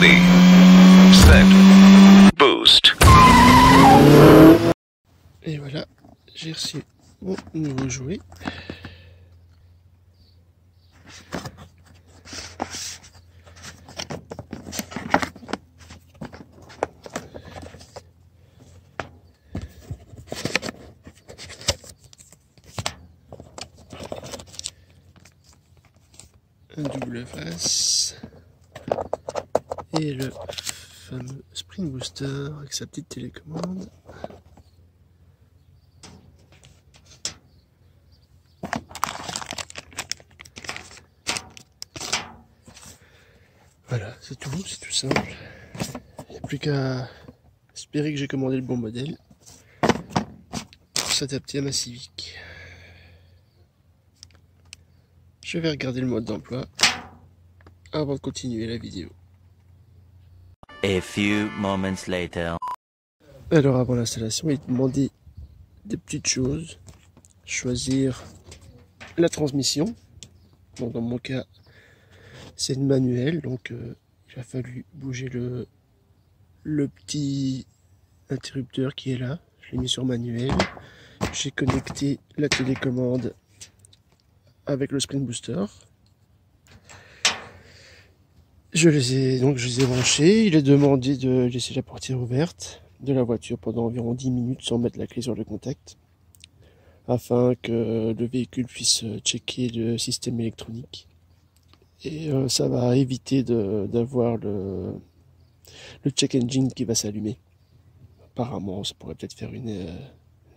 Ready, set, boost. Et voilà, j'ai reçu mon nouveau jouet. Un double face et le fameux Spring Booster avec sa petite télécommande. Voilà, c'est tout simple. Il n'y a plus qu'à espérer que j'ai commandé le bon modèle pour s'adapter à ma Civic. Je vais regarder le mode d'emploi avant de continuer la vidéo. A few moments later. Alors avant l'installation, il demandait des petites choses. Choisir la transmission. Bon, dans mon cas, c'est une manuelle, donc il a fallu bouger le petit interrupteur qui est là. Je l'ai mis sur manuel. J'ai connecté la télécommande avec le Spring Booster. Je les ai branchés. Il est demandé de laisser la portière ouverte de la voiture pendant environ 10 minutes sans mettre la clé sur le contact, afin que le véhicule puisse checker le système électronique. Et ça va éviter d'avoir le check engine qui va s'allumer. Apparemment, ça pourrait peut-être faire une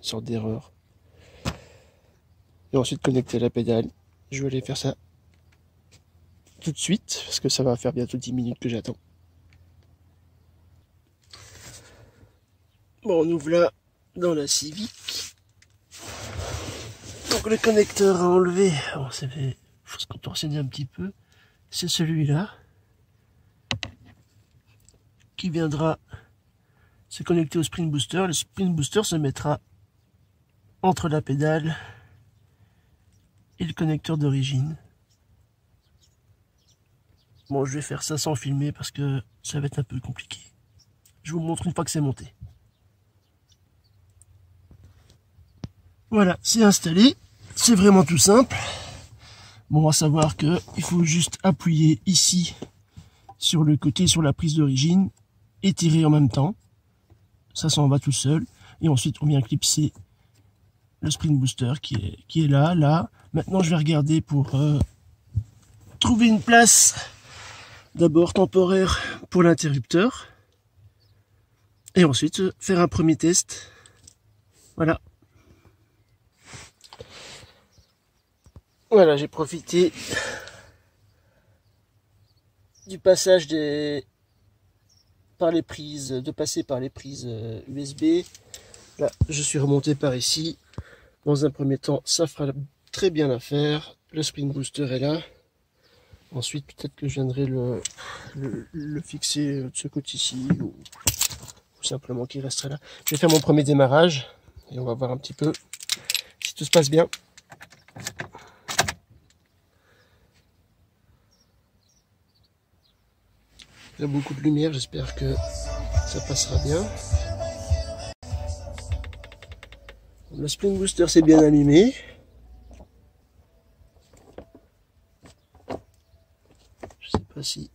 sorte d'erreur. Et ensuite connecter la pédale. Je vais aller faire ça tout de suite, parce que ça va faire bientôt 10 minutes que j'attends. Bon, on ouvre là dans la Civic. Donc le connecteur à enlever, bon, faut se contorsionner un petit peu. C'est celui-là qui viendra se connecter au Spring Booster. Le Spring Booster se mettra entre la pédale et le connecteur d'origine. Bon, je vais faire ça sans filmer parce que ça va être un peu compliqué. Je vous montre une fois que c'est monté. Voilà, c'est installé. C'est vraiment tout simple. Bon, à savoir que il faut juste appuyer ici sur le côté, sur la prise d'origine et tirer en même temps. Ça s'en va tout seul. Et ensuite, on vient clipser le Spring Booster qui est là. Maintenant, je vais regarder pour trouver une place d'abord temporaire pour l'interrupteur. Et ensuite, faire un premier test. Voilà. Voilà, j'ai profité du passage de passer par les prises USB. Là, je suis remonté par ici. Dans un premier temps, ça fera très bien l'affaire. Le Spring Booster est là. Ensuite, peut-être que je viendrai le fixer de ce côté-ci, ou simplement qu'il resterait là. Je vais faire mon premier démarrage et on va voir un petit peu si tout se passe bien. Il y a beaucoup de lumière, j'espère que ça passera bien. Le Spring Booster s'est bien allumé. Je sais pas si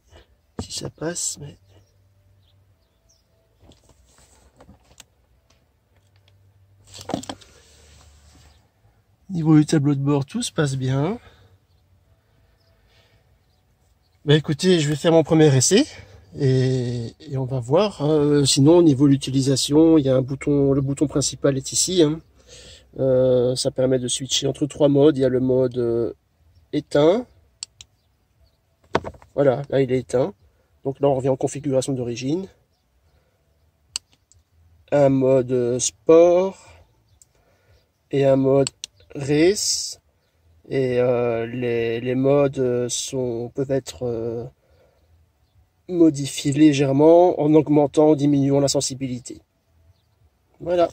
ça passe, mais... Niveau du tableau de bord, tout se passe bien. Bah écoutez, je vais faire mon premier essai et on va voir. Sinon, au niveau de l'utilisation, il y a le bouton principal est ici. Ça permet de switcher entre 3 modes. Il y a le mode éteint. Voilà, là il est éteint. Donc là on revient en configuration d'origine. Un mode sport et un mode race. Et les modes peuvent être modifiés légèrement en augmentant ou diminuant la sensibilité. Voilà.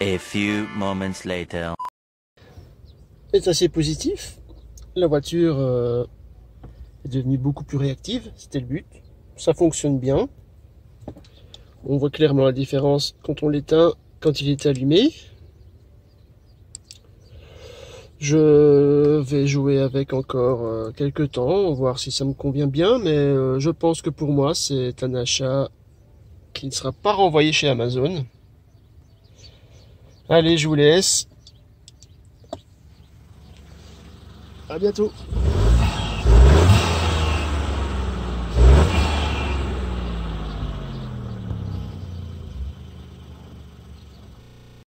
A few moments later. C'est assez positif. La voiture est devenue beaucoup plus réactive, c'était le but. Ça fonctionne bien. On voit clairement la différence quand on l'éteint, quand il est allumé. Je vais jouer avec encore quelques temps, voir si ça me convient bien, mais je pense que pour moi c'est un achat qui ne sera pas renvoyé chez Amazon. Allez, je vous laisse. À bientôt.